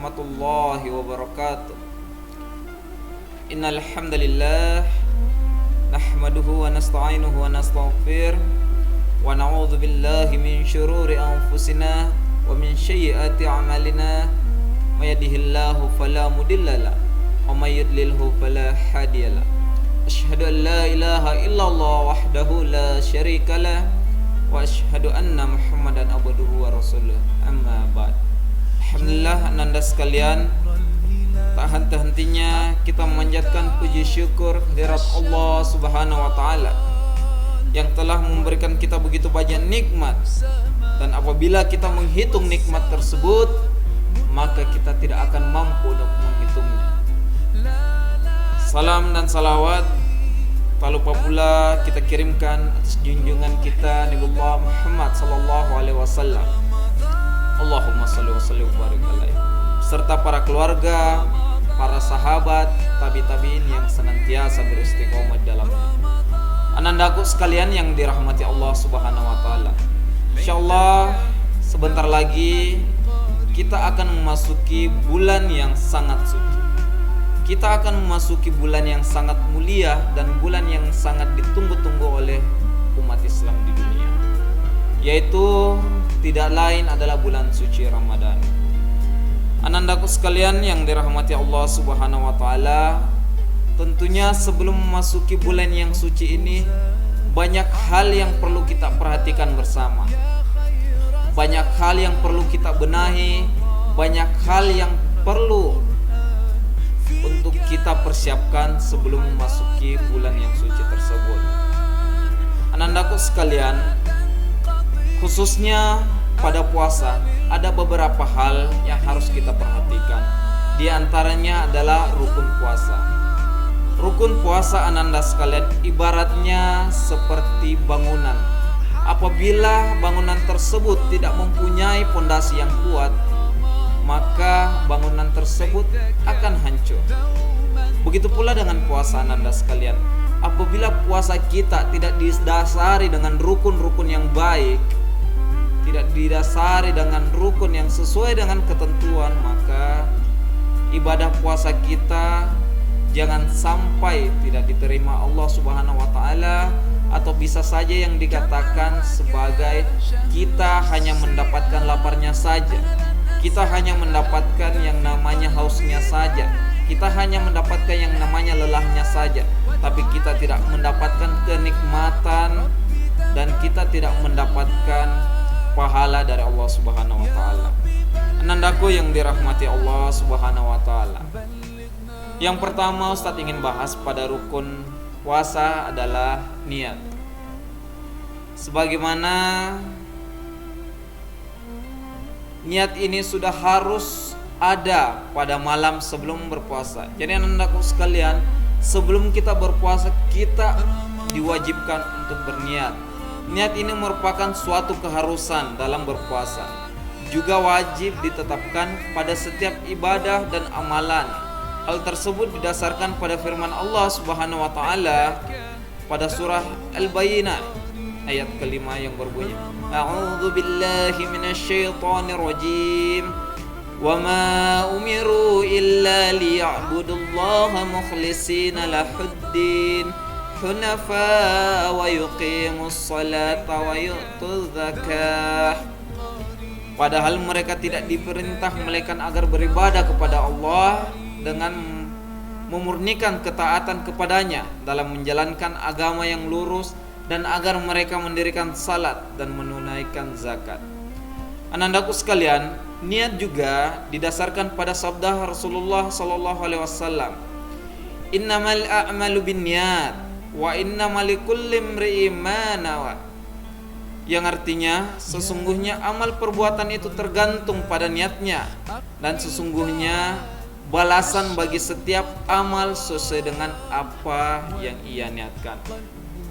warahmatullahi wabarakatuh. Innal hamdalillah nahmaduhu wa nasta'inuhu wa nastaghfir wa na'udzu billahi min syururi anfusina wa min sayyiati a'malina. May yahdihillahu fala mudhillalah wa may yudlilhu fala hadiyalah. Asyhadu an la ilaha illallah wahdahu la syarikalah wa asyhadu anna Muhammadan abduhu wa rasuluh. Amma ba'd. Alhamdulillah, ananda sekalian, tak henti-hentinya kita memanjatkan puji syukur kehadirat Allah Subhanahu wa taala yang telah memberikan kita begitu banyak nikmat, dan apabila kita menghitung nikmat tersebut maka kita tidak akan mampu untuk menghitungnya. Salam dan salawat tak lupa pula kita kirimkan atas junjungan kita Nabiullah Muhammad sallallahu alaihi wasallam. Allahumma shalli wa sallim wa barik alaihi, serta para keluarga, para sahabat, tabi-tabiin yang senantiasa beristiqomah di dalamnya. Anandaku sekalian yang dirahmati Allah Subhanahu wa taala. Insyaallah sebentar lagi kita akan memasuki bulan yang sangat suci. Kita akan memasuki bulan yang sangat mulia dan bulan yang sangat ditunggu-tunggu oleh umat Islam di dunia, yaitu tidak lain adalah bulan suci Ramadan. Anandaku sekalian yang dirahmati Allah Subhanahu wa taala, tentunya sebelum memasuki bulan yang suci ini banyak hal yang perlu kita perhatikan bersama. Banyak hal yang perlu kita benahi, banyak hal yang perlu untuk kita persiapkan sebelum memasuki bulan yang suci tersebut. Anandaku sekalian, khususnya pada puasa ada beberapa hal yang harus kita perhatikan. Di antaranya adalah rukun puasa. Rukun puasa ananda sekalian ibaratnya seperti bangunan. Apabila bangunan tersebut tidak mempunyai pondasi yang kuat, maka bangunan tersebut akan hancur. Begitu pula dengan puasa ananda sekalian. Apabila puasa kita tidak didasari dengan rukun-rukun yang baik, tidak didasari dengan rukun yang sesuai dengan ketentuan, maka ibadah puasa kita jangan sampai tidak diterima Allah Subhanahu wa taala, atau bisa saja yang dikatakan sebagai kita hanya mendapatkan laparnya saja, kita hanya mendapatkan yang namanya hausnya saja, kita hanya mendapatkan yang namanya lelahnya saja, tapi kita tidak mendapatkan kenikmatan dan kita tidak mendapatkan pahala dari Allah Subhanahu wa taala. Anandaku yang dirahmati Allah Subhanahu wa taala. Yang pertama Ustaz ingin bahas pada rukun puasa adalah niat. Sebagaimana niat ini sudah harus ada pada malam sebelum berpuasa. Jadi anandaku sekalian, sebelum kita berpuasa kita diwajibkan untuk berniat. Niat ini merupakan suatu keharusan dalam berpuasa. Juga wajib ditetapkan pada setiap ibadah dan amalan. Hal tersebut didasarkan pada firman Allah Subhanahu wa taala pada surah Al-Bayyinah ayat kelima yang berbunyi, A'udzu billahi minasyaitonir rajim. Wa ma umiru illa liya'budullaha mukhlishina lahuddin hunafa wa yuqimus salata wa yu'tuz zakah. Padahal mereka tidak diperintah melainkan agar beribadah kepada Allah dengan memurnikan ketaatan kepadanya dalam menjalankan agama yang lurus, dan agar mereka mendirikan salat dan menunaikan zakat. Anandaku sekalian, niat juga didasarkan pada sabda Rasulullah sallallahu alaihi wasallam, Innamal a'malu binniyat wa innamal likulli imri'in ma nawa. Yang artinya sesungguhnya amal perbuatan itu tergantung pada niatnya, dan sesungguhnya balasan bagi setiap amal sesuai dengan apa yang ia niatkan.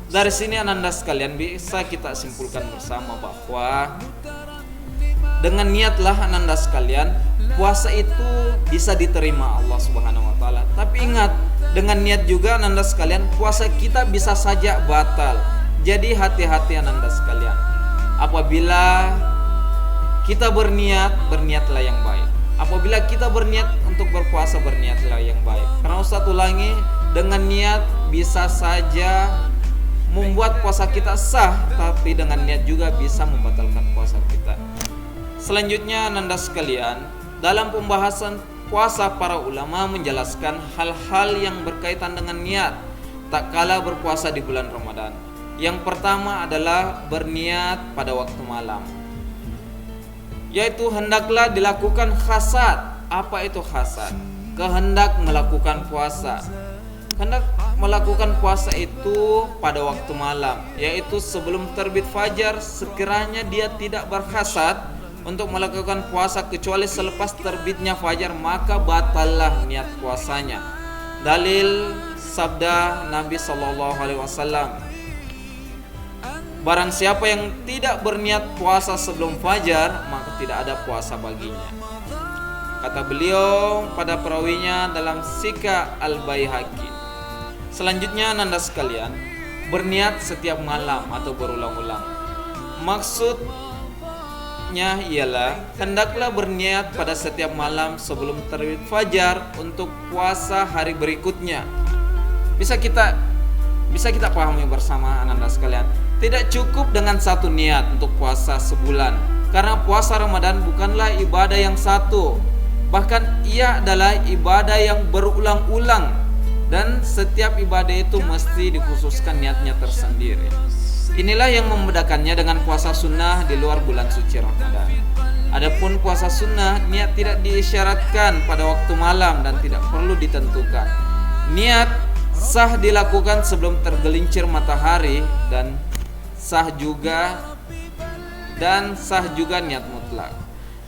Dari sini ananda sekalian bisa kita simpulkan bersama bahwa dengan niatlah ananda sekalian puasa itu bisa diterima Allah Subhanahu wa taala. Tapi ingat, dengan niat juga ananda sekalian puasa kita bisa saja batal. Jadi hati-hati ananda sekalian. Apabila kita berniat, berniatlah yang baik. Apabila kita berniat untuk berpuasa, berniatlah yang baik. Karena Ustaz ulangi, dengan niat bisa saja membuat puasa kita sah, tapi dengan niat juga bisa membatalkan puasa kita. Selanjutnya Ananda sekalian, dalam pembahasan puasa para ulama menjelaskan hal-hal yang berkaitan dengan niat tak kala berpuasa di bulan Ramadan. Yang pertama adalah berniat pada waktu malam, yaitu hendaklah dilakukan khasad. Apa itu khasad? Kehendak melakukan puasa. Hendak melakukan puasa itu pada waktu malam, yaitu sebelum terbit fajar. Sekiranya dia tidak berkhasad untuk melakukan puasa kecuali selepas terbitnya fajar, maka batallah niat puasanya. Dalil sabda Nabi SAW, barang siapa yang tidak berniat puasa sebelum fajar, maka tidak ada puasa baginya. Kata beliau pada perawinya dalam Sika Al-Baihaqi. Selanjutnya Nanda sekalian, berniat setiap malam atau berulang-ulang. Maksudnya ialah hendaklah berniat pada setiap malam sebelum terbit fajar untuk puasa hari berikutnya. Bisa kita pahami bersama Nanda sekalian. Tidak cukup dengan satu niat untuk puasa sebulan, karena puasa Ramadan bukanlah ibadah yang satu, bahkan ia adalah ibadah yang berulang-ulang, dan setiap ibadah itu mesti dikhususkan niatnya tersendiri. Inilah yang membedakannya dengan puasa sunnah di luar bulan suci Ramadan. Adapun puasa sunnah, niat tidak diisyaratkan pada waktu malam dan tidak perlu ditentukan. Niat sah dilakukan sebelum tergelincir matahari dan sah juga niat mutlak.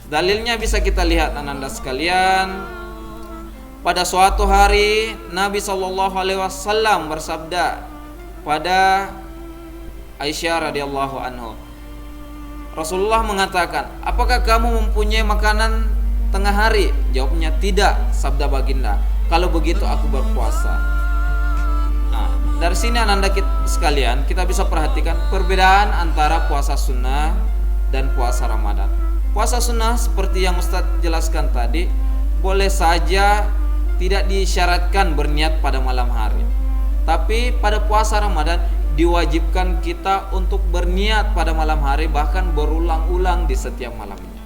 Dalilnya bisa kita lihat Ananda sekalian. Pada suatu hari Nabi SAW bersabda pada Aisyah radhiyallahu anhu. Rasulullah mengatakan, "Apakah kamu mempunyai makanan tengah hari?" Jawabnya, "Tidak," sabda baginda. "Kalau begitu aku berpuasa." Dari sini Ananda sekalian, kita bisa perhatikan perbedaan antara puasa sunnah dan puasa Ramadan. Puasa sunnah seperti yang Ustadz jelaskan tadi, boleh saja tidak disyaratkan berniat pada malam hari. Tapi pada puasa Ramadan diwajibkan kita untuk berniat pada malam hari, bahkan berulang-ulang di setiap malamnya.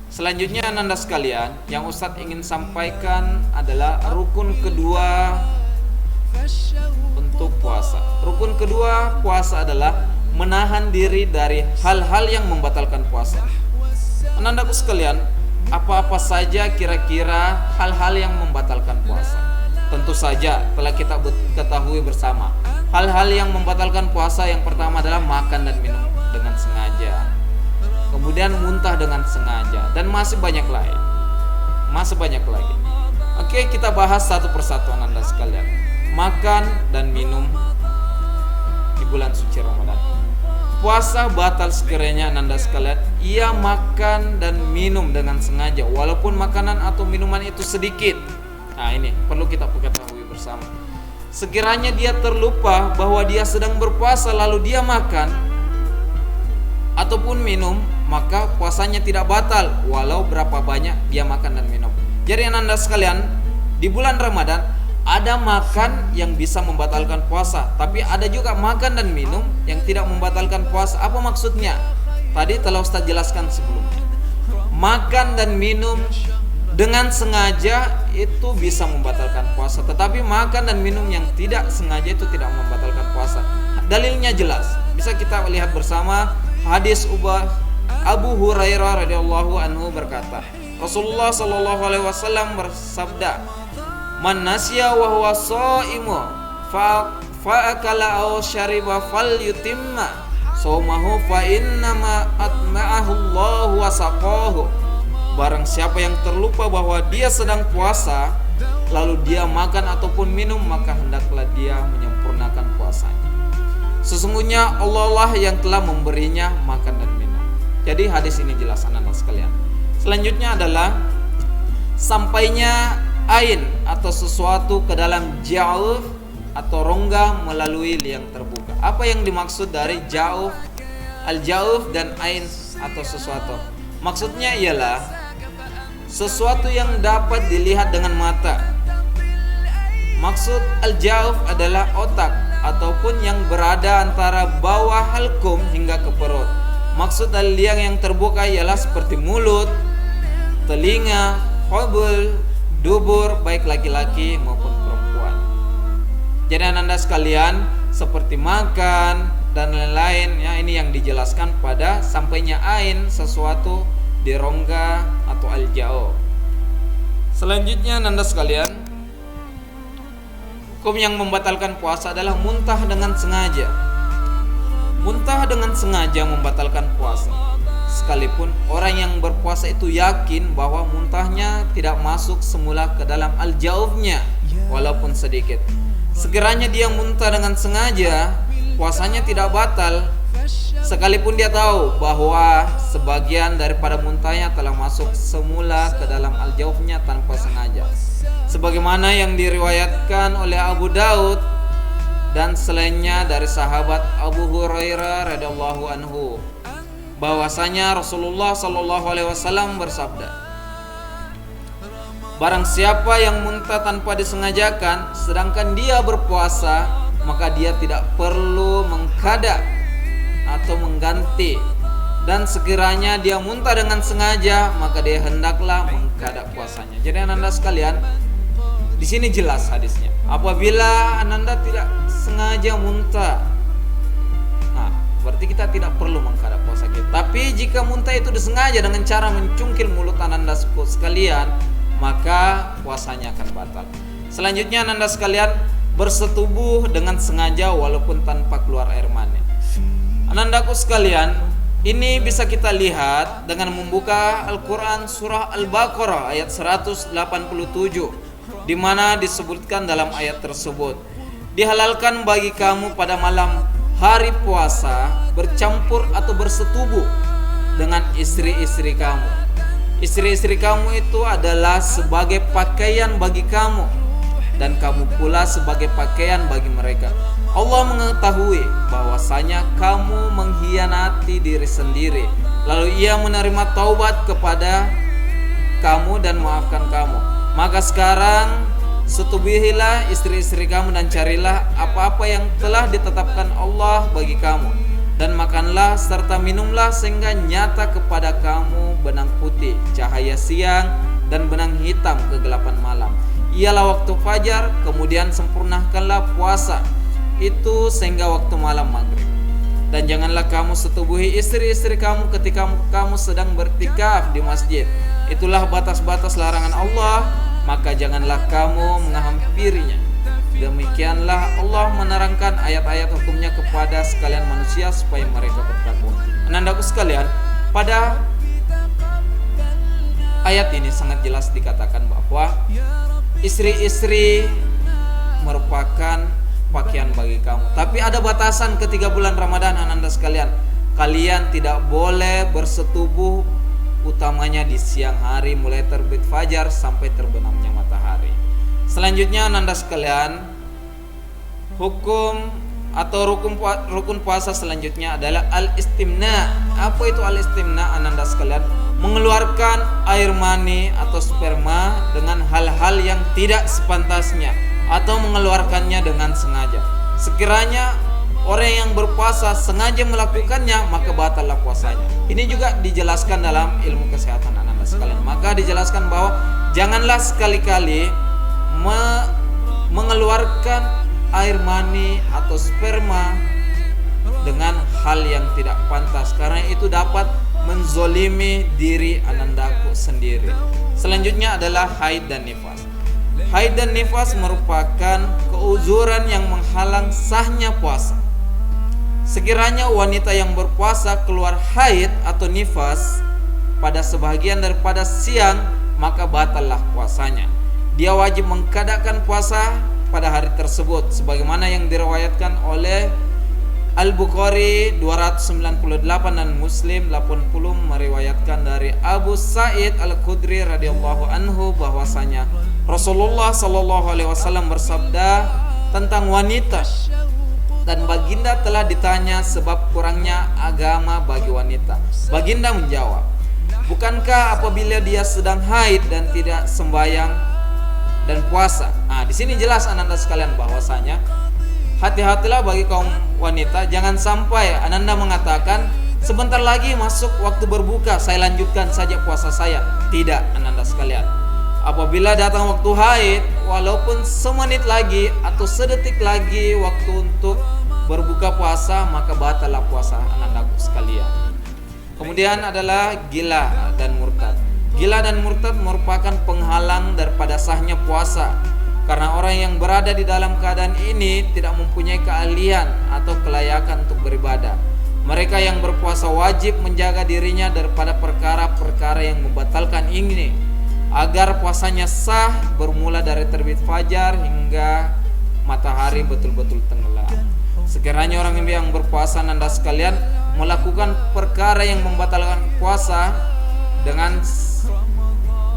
Selanjutnya Ananda sekalian, yang Ustadz ingin sampaikan adalah rukun kedua untuk puasa. Rukun kedua puasa adalah menahan diri dari hal-hal yang membatalkan puasa. Anandaku sekalian, apa-apa saja kira-kira hal-hal yang membatalkan puasa? Tentu saja telah kita ketahui bersama. Hal-hal yang membatalkan puasa yang pertama adalah makan dan minum dengan sengaja, kemudian muntah dengan sengaja, dan masih banyak lagi. Oke, kita bahas satu persatu Ananda sekalian. Makan dan minum di bulan suci Ramadan. Puasa batal sekiranya Ananda sekalian ia makan dan minum dengan sengaja, walaupun makanan atau minuman itu sedikit. Nah, ini perlu kita ketahui bersama. Sekiranya dia terlupa bahwa dia sedang berpuasa lalu dia makan ataupun minum, maka puasanya tidak batal walau berapa banyak dia makan dan minum. Jadi Ananda sekalian, di bulan Ramadan ada makan yang bisa membatalkan puasa, tapi ada juga makan dan minum yang tidak membatalkan puasa. Apa maksudnya? Tadi telah Ustaz jelaskan sebelumnya. Makan dan minum dengan sengaja itu bisa membatalkan puasa, tetapi makan dan minum yang tidak sengaja itu tidak membatalkan puasa. Dalilnya jelas. Bisa kita lihat bersama hadis Abu Hurairah radhiyallahu anhu berkata, Rasulullah SAW bersabda, "Man nasya wa huwa shaimu fa akala aw syariba falyutimma shaumahu fa innama atma'ahu Allah wa saqahu." Barang siapa yang terlupa bahwa dia sedang puasa lalu dia makan ataupun minum, maka hendaklah dia menyempurnakan puasanya. Sesungguhnya Allah lah yang telah memberinya makan dan minum. Jadi hadis ini jelas anak-anak sekalian. Selanjutnya adalah sampainya ain atau sesuatu ke dalam jauh atau rongga melalui liang terbuka. Apa yang dimaksud dari jauh, al-jauh dan ain atau sesuatu? Maksudnya ialah sesuatu yang dapat dilihat dengan mata. Maksud al-jauf adalah otak ataupun yang berada antara bawah halkum hingga ke perut. Maksud al-liang yang terbuka ialah seperti mulut, telinga, qabul, dubur, baik laki-laki maupun perempuan. Jadi ananda sekalian, seperti makan dan lain-lain ya, ini yang dijelaskan pada sampainya ain sesuatu di rongga atau al-jauf. Selanjutnya ananda sekalian, hukum yang membatalkan puasa adalah muntah dengan sengaja. Muntah dengan sengaja membatalkan puasa. Sekalipun orang yang berpuasa itu yakin bahwa muntahnya tidak masuk semula ke dalam al-jaufnya walaupun sedikit. Sekiranya dia muntah dengan sengaja, puasanya tidak batal. Sekalipun dia tahu bahwa sebagian daripada muntahnya telah masuk semula ke dalam al-jaufnya tanpa sengaja. Sebagaimana yang diriwayatkan oleh Abu Daud dan selainnya dari sahabat Abu Hurairah radhiyallahu anhu, bahwasanya Rasulullah sallallahu alaihi wasallam bersabda, barang siapa yang muntah tanpa disengajakan sedangkan dia berpuasa, maka dia tidak perlu mengqada atau mengganti, dan sekiranya dia muntah dengan sengaja maka dia hendaklah mengqada puasanya. Jadi ananda sekalian, di sini jelas hadisnya. Apabila ananda tidak sengaja muntah, nah berarti kita tidak perlu mengqada puasa kita. Tapi jika muntah itu disengaja dengan cara mencungkil mulut ananda sekalian, maka puasanya akan batal. Selanjutnya ananda sekalian, bersetubuh dengan sengaja walaupun tanpa keluar air mani. Anandaku sekalian, ini bisa kita lihat dengan membuka Al-Quran surah Al-Baqarah ayat 187, di mana disebutkan dalam ayat tersebut, dihalalkan bagi kamu pada malam hari puasa bercampur atau bersetubuh dengan istri-istri kamu. Istri-istri kamu itu adalah sebagai pakaian bagi kamu, dan kamu pula sebagai pakaian bagi mereka. Allah mengetahui bahwasanya kamu mengkhianati diri sendiri, lalu Ia menerima taubat kepada kamu dan maafkan kamu. Maka sekarang setubuhilah istri-istri kamu dan carilah apa-apa yang telah ditetapkan Allah bagi kamu, dan makanlah serta minumlah sehingga nyata kepada kamu benang putih cahaya siang dan benang hitam kegelapan malam, ialah waktu fajar. Kemudian sempurnakanlah puasa itu sehingga waktu malam maghrib. Dan janganlah kamu setubuhi istri-istri kamu ketika kamu sedang bertikaf di masjid. Itulah batas-batas larangan Allah, maka janganlah kamu menghampirinya. Demikianlah Allah menerangkan ayat-ayat hukumnya kepada sekalian manusia supaya mereka bertakwa. Anandaku sekalian, pada ayat ini sangat jelas dikatakan bahwa istri-istri merupakan pakaian bagi kamu. Tapi ada batasan ketika bulan Ramadan ananda sekalian. Kalian tidak boleh bersetubuh utamanya di siang hari mulai terbit fajar sampai terbenamnya matahari. Selanjutnya ananda sekalian, hukum atau rukun puasa selanjutnya adalah al-istimna. Apa itu al-istimna ananda sekalian? Mengeluarkan air mani atau sperma dengan hal-hal yang tidak sepantasnya atau mengeluarkannya dengan sengaja. Sekiranya orang yang berpuasa sengaja melakukannya, maka batallah puasanya. Ini juga dijelaskan dalam ilmu kesehatan ananda sekalian. Maka dijelaskan bahwa janganlah sekali-kali mengeluarkan air mani atau sperma dengan hal yang tidak pantas, karena itu dapat menzolimi diri anandaku sendiri. Selanjutnya adalah haid dan nifas. Haid dan nifas merupakan keuzuran yang menghalang sahnya puasa. Sekiranya wanita yang berpuasa keluar haid atau nifas pada sebahagian daripada siang, maka batallah puasanya. Dia wajib mengqadakan puasa pada hari tersebut, sebagaimana yang diriwayatkan oleh Al-Bukhari 298 dan Muslim 80 meriwayatkan dari Abu Sa'id Al-Khudri radhiyallahu anhu bahwasanya Rasulullah sallallahu alaihi wasallam bersabda tentang wanita, dan baginda telah ditanya sebab kurangnya agama bagi wanita. Baginda menjawab, Bukankah apabila dia sedang haid dan tidak sembahyang dan puasa? Nah, di sini jelas Ananda sekalian bahwasanya hati-hatilah bagi kaum wanita, jangan sampai Ananda mengatakan sebentar lagi masuk waktu berbuka, saya lanjutkan saja puasa saya. Tidak, Ananda sekalian. Apabila datang waktu haid, walaupun semenit lagi atau sedetik lagi waktu untuk berbuka puasa, maka batallah puasa Anandaku sekalian. Kemudian adalah gila dan murtad. Gila dan murtad merupakan penghalang daripada sahnya puasa, karena orang yang berada di dalam keadaan ini tidak mempunyai keahlian atau kelayakan untuk beribadah. Mereka yang berpuasa wajib menjaga dirinya daripada perkara-perkara yang membatalkan ini, agar puasanya sah bermula dari terbit fajar hingga matahari betul-betul tenggelam. Sekiranya orang yang berpuasa Nanda sekalian melakukan perkara yang membatalkan puasa dengan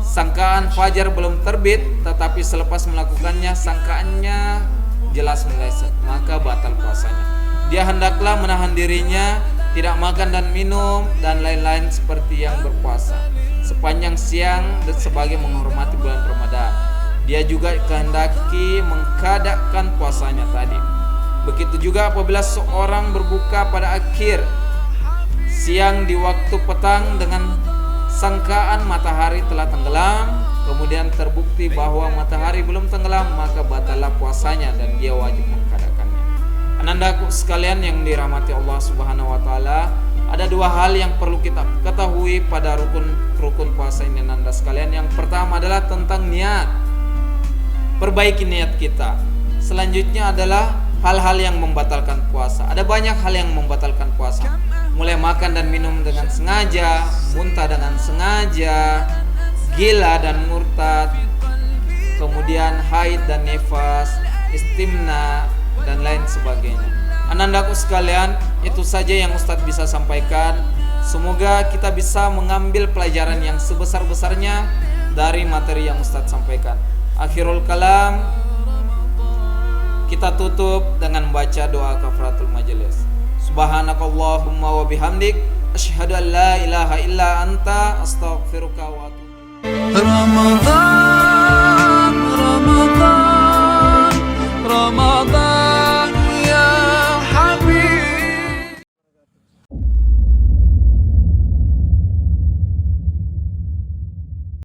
sangkaan fajar belum terbit, tetapi selepas melakukannya sangkaannya jelas meleset, maka batal puasanya. Dia hendaklah menahan dirinya, tidak makan dan minum dan lain-lain seperti yang berpuasa sepanjang siang dan sebagai menghormati bulan Ramadan. Dia juga kehendaki mengkadakkan puasanya tadi. Begitu juga apabila seorang berbuka pada akhir siang di waktu petang dengan sangkaan matahari telah tenggelam, kemudian terbukti bahwa matahari belum tenggelam, maka batallah puasanya dan dia wajib mengkadakannya. Anandaku sekalian yang dirahmati Allah Subhanahu wa taala, ada dua hal yang perlu kita ketahui pada rukun puasa ini Ananda sekalian. Yang pertama adalah tentang niat. Perbaiki niat kita. Selanjutnya adalah hal-hal yang membatalkan puasa. Ada banyak hal yang membatalkan puasa, mulai makan dan minum dengan sengaja, muntah dengan sengaja, gila dan murtad, kemudian haid dan nifas, istimna dan lain sebagainya. Anandaku sekalian, itu saja yang Ustadz bisa sampaikan. Semoga kita bisa mengambil pelajaran yang sebesar-besarnya dari materi yang Ustadz sampaikan. Akhirul kalam, kita tutup dengan membaca doa kafaratul majelis. Subhanakallahumma wa bihamdik, asyhadu an la ilaha illa anta, astaghfiruka wa atubu ilaik.